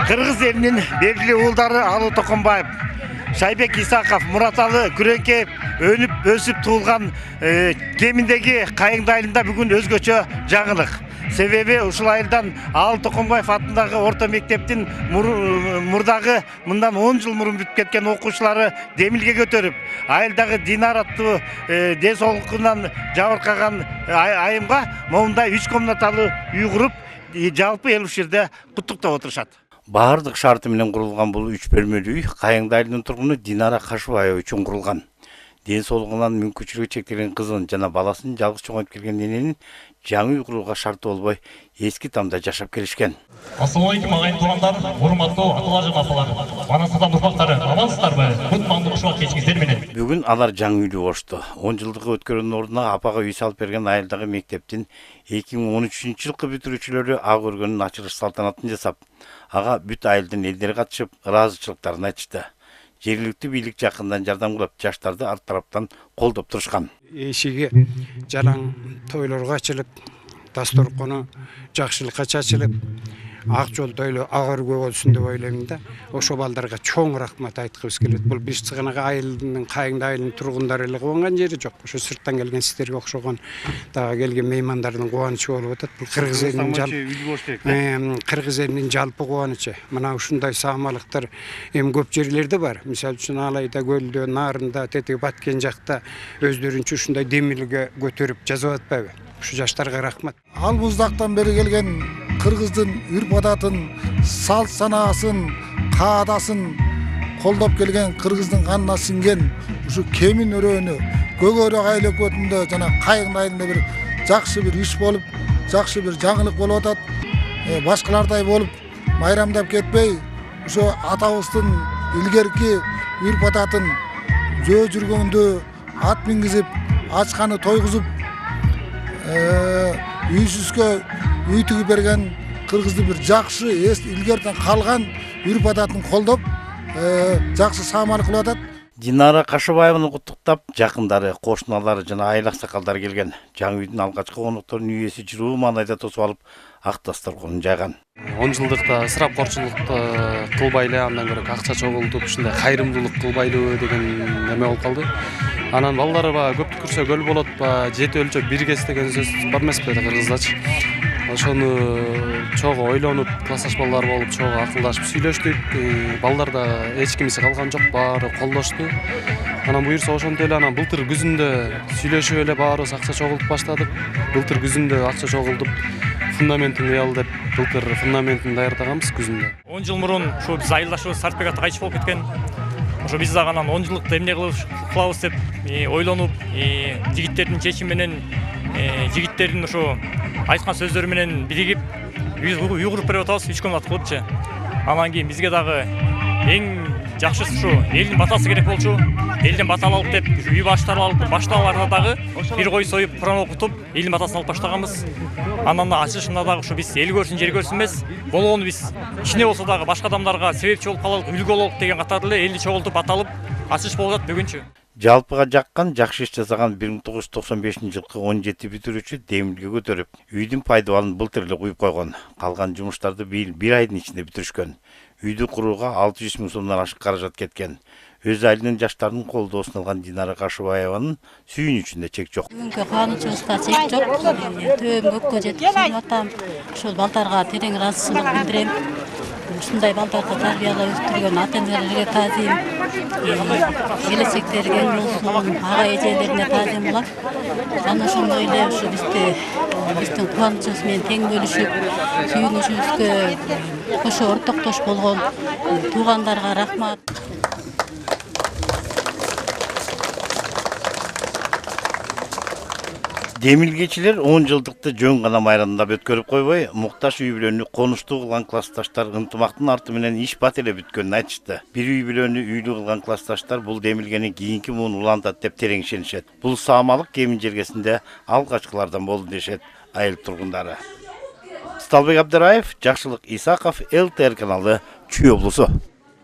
Kırgız elinin belgili уулдары Алы Токонбаев, Шайбек Исаков, Muratалы Күреңкеев өнүп өсүп туулган кеминдеги Кайыңды айылында бүгүн өзгөчө жаңылык. Себеби ушул айылдан Алы Токонбаев атындагы орто мектептин мурдагы мындан 10 жыл мурун бүтүп кеткен окуучулары демилге көтөрүп, айылдагы Динар аттуу ден соолугунан жабыркаган айымга моундай 3 комнаталы үй куруп, жалпы эл ушерде куттуктап отурушат. Баардык шарты менен курулган бул 3 бөлмөлүү үй Кайыңды айылынын тургуну Динара Кашыбаева үчүн курулган. Ден соолугунан мүмкүнчүлүгү чектелген кызын жана баласын жалгыз чоңойтуп келген эненин жаңы үй курууга шарты болбой эски тамда жашап келишкен. Ассалаумалейкум агайын туугандар, урматтуу аталар жана апалар, мана садан урпактары, амансыздарбы? Күн маңдуу ушул кечиңиздер менен. Бүгүн алар жаңы үйдө болушту. 10 жылдык өткөрүүнүн ордуна апага үй салып берген айылдагы мектептин 2013-жылкы бүтүрүүчүлөрү ак өргөнүн ачылыш салтанатын жасап, ага бүт айылдын элдери катышып, ыраазычылыктарын айтышты. Жергиликтүү бийлик жакындан жардам кылып, жаштарды арт тараптан колдоп турушкан. Эшиги жалаң тойлорго ачылып, дасторкону жакшылыкка чачылып, ак жол тойло ак өргө болсун деп ойлойм да. Ошо балдарга чоң рахмат айткыбыз келет. Бул бир сыгынага айылдын, Кайыңды айылынын тургундары эле кубанган жери жок. Ошо сырттан келген сиздерге окшогон дагы келген меймандардын кубанычы болуп атат. Бул Кыргыз элинин жалпы кубанычы. Мына ушундай саамалыктар эми көп жерлерде бар. Мисалы үчүн Алайда, Көлдө, Нарында, Тетиги Баткен жакта өздөрүнчө ушундай демилге көтөрүп жазып атпайбы? Ушу жаштарга рахмат. Ал муздактан бери келген кыргыздын үрп адатын, салт санаасын, каадасын колдоп келген кыргыздын канына сиңген ушу кемин өрөөнү Көгөрөк айыл өкмөтүндө жана Кайыңды айылында бир жакшы бир иш болуп, жакшы бир жаңылык болуп атат. Башкалардай болуп майрамдап кетпей, ошо атабыздын илгерки үрп адатын жөө жүргөндө ат мингизип, ачканы тойгузуп, үйсүзгө үй тигип берген кыргыздын бир жакшы илгертен калган үрп адатын колдоп, жакшы саамалык кылып атат. Динара Кашыбаеваны куттуктап, жакындары, кошуналары жана айыл аксакалдары келген. Жаңы үйдүн алгачкы конокторунун үйөсү жыруу маанайда тосуп алып, ак дасторконун жайган. 10 жылдыкта ысырапкорчулукту кылбайлы, андан көрө акча чогултуп, ушундай кайрымдуулук кылбайлы деген неме болуп калды. Анан балдары көп түкүрсө көл болот, жети өлчөп бир кес деген сөз бар эмеспи кыргыздачы. Ошону чогуу ойлонуп, классташ балдар болуп, чогуу акылдашып сүйлөштүк. Балдарда эч кимиси калган жок, баары колдошту. Анан буюрса ошентип эле анан былтыр күзүндө сүйлөшүп эле баарыбыз акча чогултуп баштадык. Былтыр күзүндө акча чогултуп, фундаментин кыялы деп былтыр фундаментин даярдаганбыз күзүндө. 10 жыл мурун ушу биз айылдашыбыз Сартбек ата кайтыш болуп кеткен. Ошо биз дагы анан 10 жылдыкта эмне кылабыз деп ойлонуп, жигиттердин чечими менен, жигиттердин ошо айткан сөздөрү менен биригип, үй куруп берип атабыз, 3 комнат кылыпчы. Анан кийин бизге дагы эң жакшысы ушу элдин батасы керек болчу. Элдин баталы алып деп, үй башталарда дагы бир кой союп, Куран окутуп, элдин батасын алып баштаганбыз. Анан ачылышында дагы ушу биз эл көрсүн, жер көрсүн эмес, болгону биз кичине болсо дагы башка адамдарга себепчи болуп калалык, үлгү бололук деген катары эле элди чогултуп аталып, ачылыш болуп атат бүгүнчү. Жалпыга жаккан, жакшы иш жасаган 1995-жылкы 17 бүтүрүүчү демилге көтөрүп, үйдүн пайдабалын былтыр эле куюп койгон. Калган жумуштарды бир айдын ичинде бүтүрүшкөн. Үйдү курууга 600 000 сомдон ашык каражат кеткен. Өз айылынын жаштарынын колдоосун алган Динара Кашыбаеванын сүйүнүчүндө чек жок. Бүгүнкү кубанычыбызга чек жок. Төбөм көккө жетип сүйүнүп атам. Ушул балдарга терең ыраазычылык билдирем. Ушундай балдарды тарбиялап өстүргөн ата-энелерге таазим, келечектери кең болсун, ага эжелерине таазим кылам. Жана ошондой эле ушу биздин кубанычыбыз менен тең бөлүшүп, сүйүнүшүбүзгө кошо ортоктош болгон туугандарга рахмат. Демилгечилер 10 жылдыкты жөн гана майрамдап өткөрүп койбой, мукташ үй бүлөнү конуштуу кылган классташтар ынтымактын арты менен иш бат эле бүткөнүн айтышты. Бир үй бүлөнү үйлүү кылган классташтар бул демилгени кийинки муун улантат деп терең ишенишет. Бул саамалык кемин жергесинде алгачкылардан болду дешет айыл тургундары. Сталбек Абдыраев, Жакшылык Исаков, ЛТР каналы, Чүй облусу.